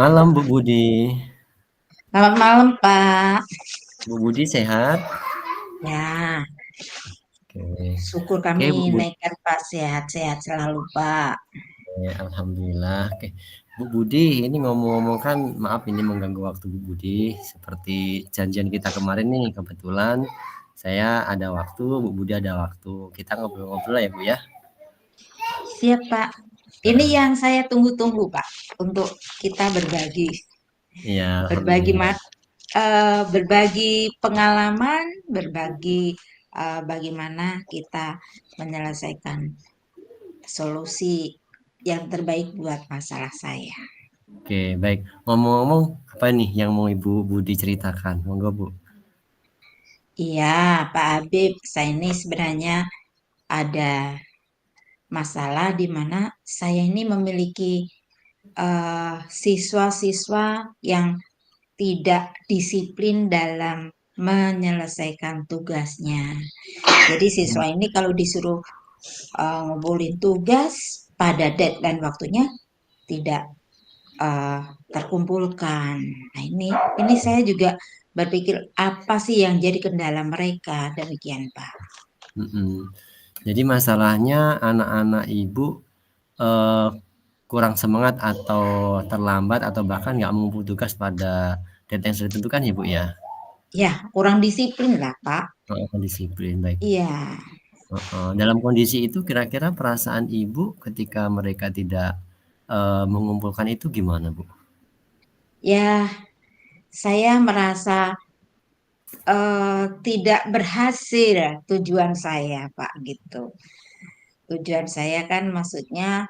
Malam Bu Budi. Selamat malam, Pak. Bu Budi sehat? Ya, Oke. syukur Oke kami Bu Budi. naikkan Pak sehat-sehat selalu, Pak. Alhamdulillah. Oke. Bu Budi, ini ngomong-ngomong kan, maaf ini mengganggu waktu Bu Budi. Seperti janjian kita kemarin nih, kebetulan saya ada waktu, Bu Budi ada waktu. Kita ngobrol-ngobrol ya Bu ya. Siap, Pak. Ini Nah, yang saya tunggu-tunggu, Pak, untuk kita berbagi, iya, berbagi Alhamdulillah. berbagi pengalaman, berbagi bagaimana kita menyelesaikan solusi yang terbaik buat masalah saya. Oke, baik. Ngomong-ngomong, apa nih yang mau Ibu Budi ceritakan? Monggo Bu. Iya, Pak Habib, saya ini sebenarnya ada masalah di mana saya ini memiliki siswa-siswa yang tidak disiplin dalam menyelesaikan tugasnya. Jadi siswa ini kalau disuruh ngumpulin tugas pada deadline waktunya tidak uh, terkumpulkan. Nah ini saya juga berpikir apa sih yang jadi kendala mereka, demikian Pak. Mm-mm. Jadi masalahnya anak-anak Ibu eh, kurang semangat atau terlambat atau bahkan nggak mengumpul tugas pada deadline yang sudah ditentukan ya Bu ya. Ya, kurang disiplin lah Pak. Disiplin baik. Iya, Dalam kondisi itu kira-kira perasaan Ibu ketika mereka tidak mengumpulkan itu gimana Bu? ya saya merasa tidak berhasil tujuan saya, Pak, gitu. Tujuan saya kan maksudnya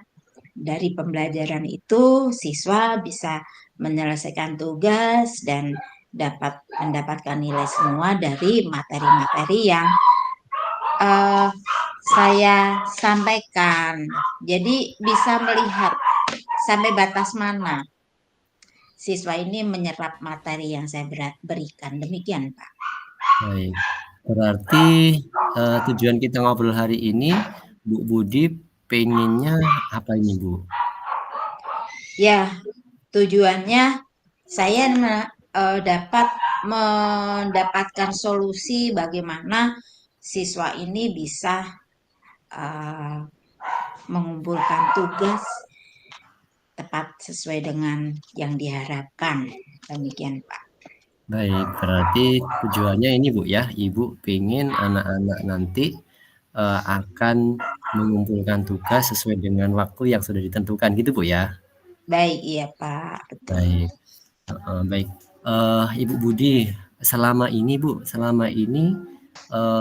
dari pembelajaran itu siswa bisa menyelesaikan tugas dan dapat mendapatkan nilai semua dari materi-materi yang uh, saya sampaikan. Jadi bisa melihat sampai batas mana siswa ini menyerap materi yang saya berikan. Demikian, Pak. Baik. Berarti tujuan kita ngobrol hari ini Bu Budi pengennya apa ini Bu? Ya, tujuannya saya dapat mendapatkan solusi bagaimana siswa ini bisa uh, mengumpulkan tugas tepat sesuai dengan yang diharapkan. Demikian, Pak. Baik, berarti tujuannya ini Bu ya, Ibu pengen anak-anak nanti akan mengumpulkan tugas sesuai dengan waktu yang sudah ditentukan gitu Bu ya? Baik, iya, Pak. Betul. Baik, baik. Ibu Budi, selama ini Bu, selama ini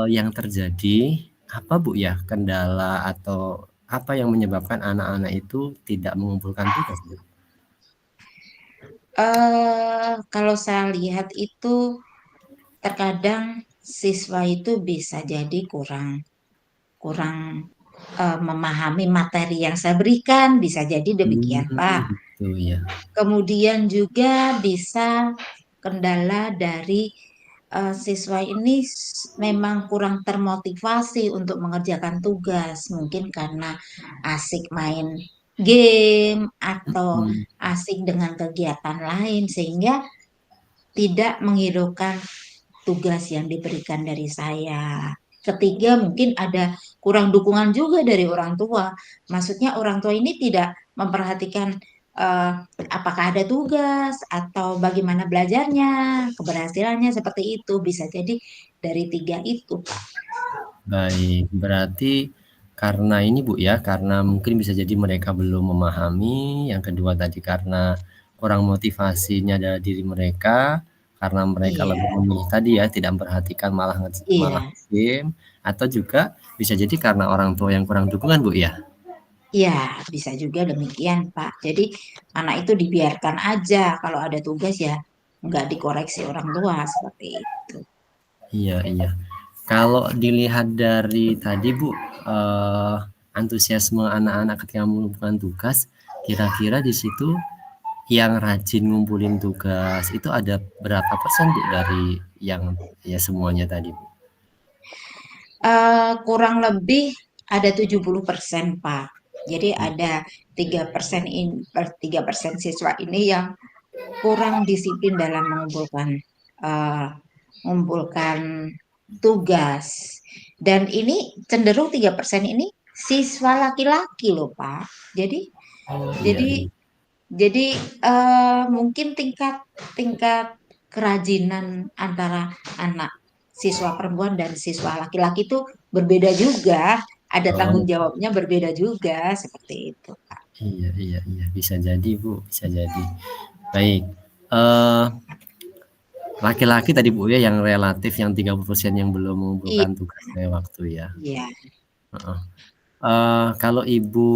yang terjadi apa Bu ya kendala atau apa yang menyebabkan anak-anak itu tidak mengumpulkan tugas Bu? Kalau saya lihat itu terkadang siswa itu bisa jadi kurang kurang memahami materi yang saya berikan, bisa jadi demikian, Pak. Gitu ya. Kemudian juga bisa kendala dari siswa ini memang kurang termotivasi untuk mengerjakan tugas, mungkin karena asik main game atau Mhm. asik dengan kegiatan lain sehingga tidak menghiraukan tugas yang diberikan dari saya. Ketiga, mungkin ada kurang dukungan juga dari orang tua. Maksudnya orang tua ini tidak memperhatikan eh, apakah ada tugas atau bagaimana belajarnya, keberhasilannya seperti itu. Bisa jadi dari tiga itu, Pak. Baik, berarti karena ini Bu ya, karena mungkin bisa jadi mereka belum memahami, yang kedua tadi karena kurang motivasinya dari diri mereka, karena mereka Iya, lebih memilih tadi ya, tidak memperhatikan malah iya, game, atau juga bisa jadi karena orang tua yang kurang dukungan Bu ya? iya, bisa juga demikian, Pak. Jadi anak itu dibiarkan aja kalau ada tugas ya nggak dikoreksi orang tua seperti itu. Iya iya. Kalau dilihat dari tadi Bu, antusiasme anak-anak ketika mengumpulkan tugas, kira-kira di situ yang rajin ngumpulin tugas itu ada berapa persen Bu dari yang ya semuanya tadi Bu? Kurang lebih ada 70% Pak. Jadi ada 3% 3% siswa ini yang kurang disiplin dalam mengumpulkan tugas. Dan ini cenderung 3% ini siswa laki-laki loh Pak. Jadi Oh, iya jadi iya. jadi mungkin tingkat tingkat kerajinan antara anak siswa perempuan dan siswa laki-laki itu berbeda juga, ada tanggung Oh, jawabnya berbeda juga seperti itu, Kak. iya iya iya, bisa jadi, Bu, bisa jadi. Baik, eee, laki-laki tadi, Bu, ya, yang relatif yang 30% yang belum Iya mengumpulkan tugasnya waktu ya? iya. Heeh. Kalau Ibu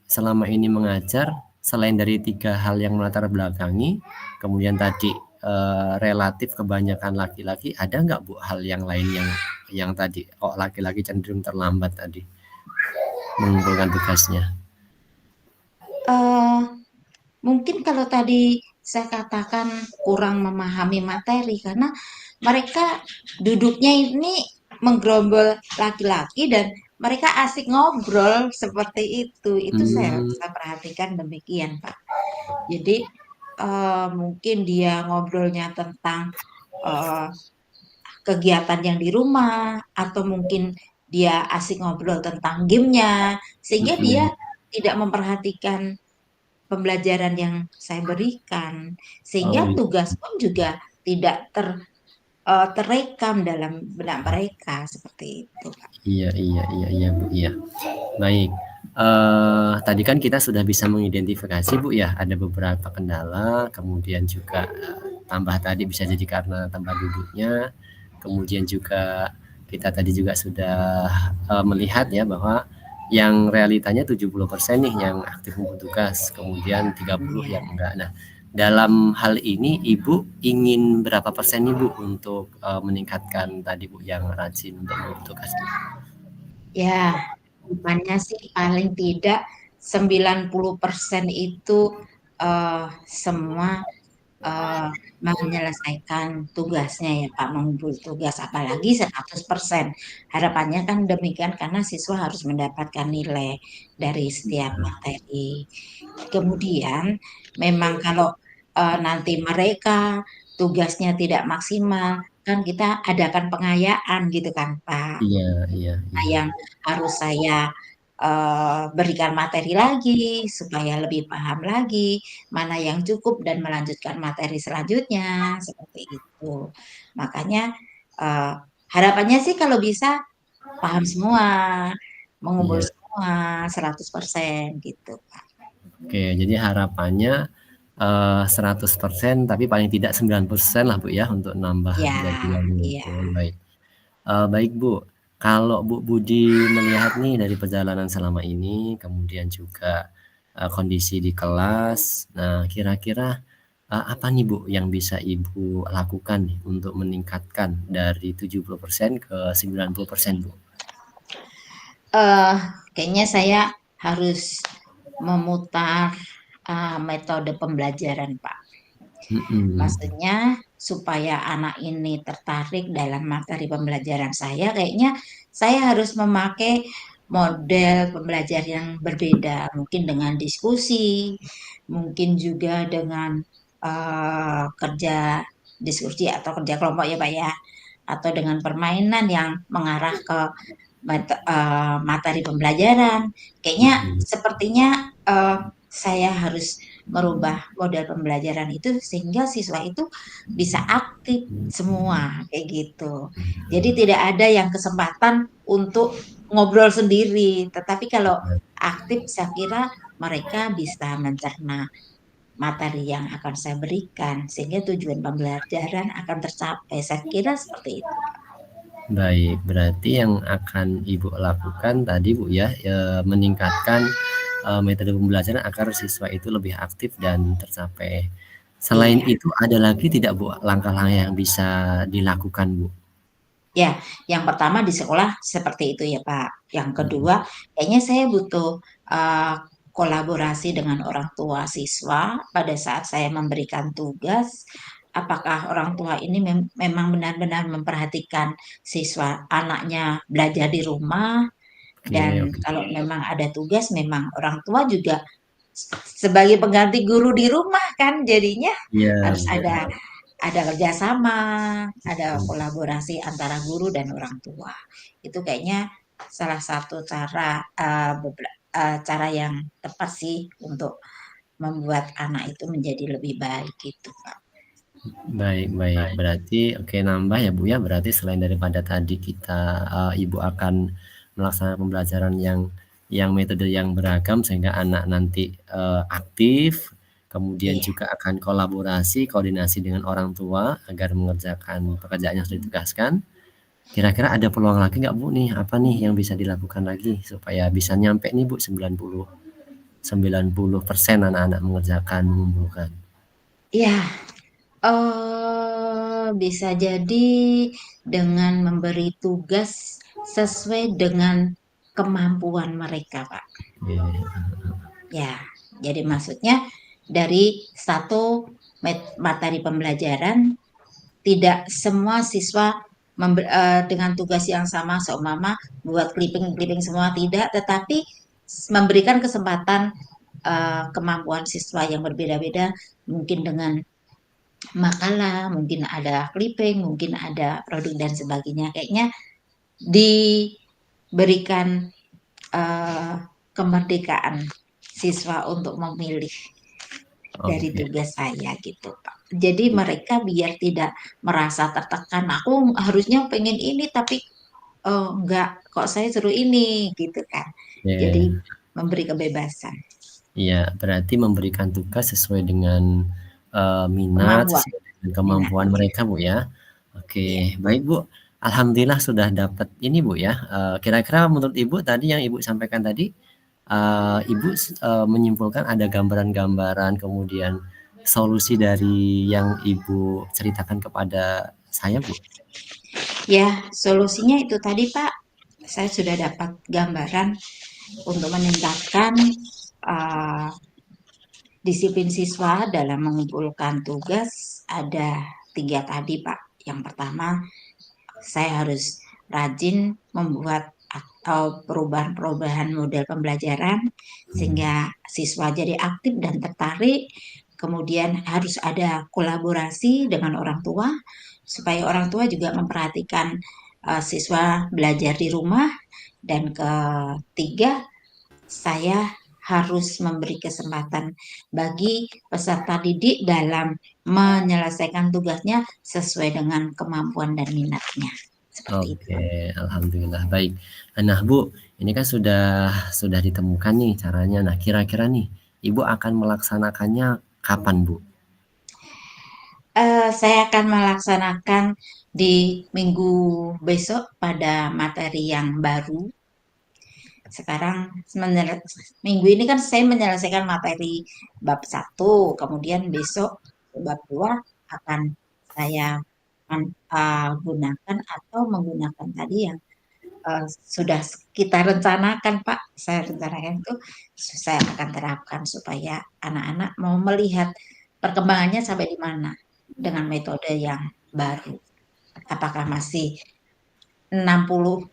selama ini mengajar, selain dari 3 hal yang melatar belakangi, kemudian tadi, relatif kebanyakan laki-laki, ada nggak, Bu, hal yang lain yang tadi, kok laki-laki cenderung terlambat tadi mengumpulkan tugasnya? Eee, Mungkin kalau tadi saya katakan kurang memahami materi karena mereka duduknya ini menggerombol laki-laki dan mereka asik ngobrol seperti itu. Itu Mmm, saya perhatikan demikian, Pak. Jadi, mungkin dia ngobrolnya tentang, eee, kegiatan yang di rumah atau mungkin dia asik ngobrol tentang gamenya, sehingga dia mhm. tidak memperhatikan pembelajaran yang saya berikan, Oh, sehingga iya. tugas pun juga tidak terekam dalam benak mereka, seperti itu, Kak. Iya iya iya iya, Bu, iya. Baik, tadi kan kita sudah bisa mengidentifikasi, Bu, ya, ada beberapa kendala, kemudian juga, tambah tadi bisa jadi karena tambah duduknya, kemudian juga kita tadi juga sudah, melihat ya bahwa yang realitanya 70% nih yang aktif membutuhkan, kemudian 30 Iya. yang enggak. Nah, dalam hal ini Ibu ingin berapa persen nih, Bu, untuk, meningkatkan tadi, Bu, yang rajin untuk membutuhkan? Ya, harapannya sih paling tidak 90% itu, semua Eee, menyelesaikan tugasnya ya Pak, mengumpul tugas, apalagi 100%. Harapannya kan demikian karena siswa harus mendapatkan nilai dari setiap materi. Kemudian memang kalau, nanti mereka tugasnya tidak maksimal, kan kita adakan pengayaan gitu kan Pak. Iya iya Nah, iya. yang harus saya, berikan materi lagi, supaya lebih paham lagi, mana yang cukup dan melanjutkan materi selanjutnya, seperti itu. Makanya, eee, harapannya sih kalau bisa paham semua, mengumpul Iya. semua 100% gitu, Kak. Oke, jadi harapannya, 100% tapi paling tidak 90% lah, Bu, ya, untuk nambah Iya jadi yang iya ngumpul, baik. Baik, Bu, kalau Bu Budi melihat nih dari perjalanan selama ini, kemudian juga, kondisi di kelas, nah kira-kira, apa nih, Bu, yang bisa Ibu lakukan nih untuk meningkatkan dari 70% ke 90%, Bu? eee, kayaknya saya harus memutar, metode pembelajaran, Pak. Mhm, Maksudnya supaya anak ini tertarik dalam materi pembelajaran saya, kayaknya saya harus memakai model pembelajaran yang berbeda, mungkin dengan diskusi, mungkin juga dengan kerja diskusi atau kerja kelompok ya Pak ya, atau dengan permainan yang mengarah ke materi pembelajaran. Kayaknya mhm, sepertinya saya harus merubah model pembelajaran itu sehingga siswa itu bisa aktif semua kayak gitu. Jadi tidak ada yang kesempatan untuk ngobrol sendiri, tetapi kalau aktif saya kira mereka bisa mencerna materi yang akan saya berikan sehingga tujuan pembelajaran akan tercapai. Saya kira seperti itu. baik, berarti yang akan Ibu lakukan tadi, Bu, ya, meningkatkan, metode pembelajaran agar siswa itu lebih aktif dan tercapai. Selain Iya. itu ada lagi tidak, Bu, langkah-langkah yang bisa dilakukan, Bu? Ya, yang pertama di sekolah seperti itu ya Pak. Yang Mhm, kedua, kayaknya saya butuh eee, kolaborasi dengan orang tua siswa pada saat saya memberikan tugas. Apakah orang tua ini memang benar-benar memperhatikan siswa anaknya belajar di rumah oke dan oke. kalau memang ada tugas memang orang tua juga sebagai pengganti guru di rumah kan jadinya Iya, harus benar. ada kerjasama, ada kolaborasi antara guru dan orang tua. Itu kayaknya salah satu cara yang tepat sih untuk membuat anak itu menjadi lebih baik gitu, Pak. Baik baik. Berarti oke nambah ya, Bu, ya. Berarti selain daripada tadi kita, Ibu akan melaksanakan pembelajaran yang metode yang beragam sehingga anak nanti, aktif, kemudian Iya. juga akan kolaborasi, koordinasi dengan orang tua agar mengerjakan pekerjaan yang sudah ditugaskan. Kira-kira ada peluang lagi nggak, Bu, nih? Apa nih yang bisa dilakukan lagi supaya bisa nyampe nih, Bu, 90% anak-anak mengerjakan, mengumpulkan? Iya, bisa jadi dengan memberi tugas sesuai dengan kemampuan mereka, Pak. Oke. Ya, jadi maksudnya dari satu materi pembelajaran tidak semua siswa dengan tugas yang sama seumpama buat clipping-clipping semua tidak, tetapi memberikan kesempatan kemampuan siswa yang berbeda-beda mungkin dengan makalah, mungkin ada clipping, mungkin ada produk dan sebagainya. Kayaknya diberikan eh, kemerdekaan siswa untuk memilih dari Oke. tugas saya gitu, Pak. Jadi mereka biar tidak merasa tertekan, aku harusnya pengen ini tapi enggak, kok saya suruh ini gitu kan. Jadi Oke. memberi kebebasan, Iya, berarti memberikan tugas sesuai dengan, minat, kemampuan, sesuai dengan minat. kemampuan mereka, Bu, ya. Oke, Iya. baik, Bu. Alhamdulillah sudah dapat ini, Bu, ya, kira-kira menurut Ibu tadi yang Ibu sampaikan tadi, Ibu menyimpulkan ada gambaran-gambaran, kemudian solusi dari yang Ibu ceritakan kepada saya, Bu? Ya, solusinya itu tadi, Pak. Saya sudah dapat gambaran untuk meningkatkan uh, disiplin siswa dalam mengumpulkan tugas ada 3 tadi, Pak. Yang pertama, saya harus rajin membuat atau perubahan-perubahan model pembelajaran Mmm, sehingga siswa jadi aktif dan tertarik. Kemudian harus ada kolaborasi dengan orang tua supaya orang tua juga memperhatikan siswa belajar di rumah. Dan ketiga, saya harus memberi kesempatan bagi peserta didik dalam menyelesaikan tugasnya sesuai dengan kemampuan dan minatnya. Seperti itu. oke, alhamdulillah, baik. Nah, Bu, ini kan sudah ditemukan nih caranya. Nah, kira-kira nih, Ibu akan melaksanakannya kapan, Bu? Saya akan melaksanakan di minggu besok pada materi yang baru. Sekarang minggu ini kan saya menyelesaikan materi bab satu, kemudian besok bab 2 akan saya gunakan atau menggunakan tadi yang sudah kita rencanakan, Pak. Saya rencanakan itu saya akan terapkan supaya anak-anak mau melihat perkembangannya sampai di mana dengan metode yang baru. Apakah masih 60%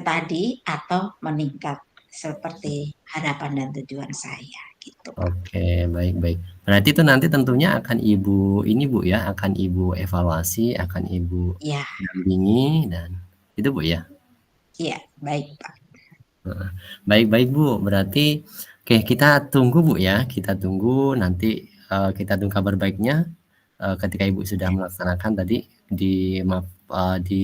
tadi atau meningkat seperti harapan dan tujuan saya gitu, Pak. Oke, baik baik. Berarti itu nanti tentunya akan Ibu ini, Bu, ya, akan Ibu evaluasi, akan Ibu Iya, dampingi dan itu, Bu, ya? iya, baik, Pak. Heeh. Baik baik, Bu, berarti oke kita tunggu, Bu, ya, kita tunggu nanti, kita tunggu kabar baiknya, ketika Ibu sudah melaksanakan tadi di di,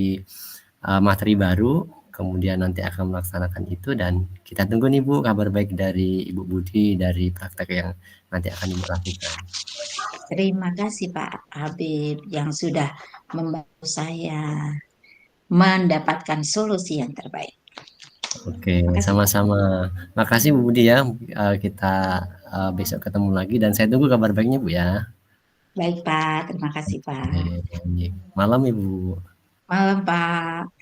materi baru, kemudian nanti akan melaksanakan itu dan kita tunggu nih, Bu, kabar baik dari Ibu Budi dari praktek yang nanti akan Ibu lakukan. Terima kasih Pak Habib yang sudah membantu saya mendapatkan solusi yang terbaik. Oke, Terima kasih Pak. sama-sama. Makasih, Bu Budi, ya, kita, besok ketemu lagi dan saya tunggu kabar baiknya, Bu, ya. Baik Pak, terima kasih Oke, Pak. malam, Ibu. Malam Pak.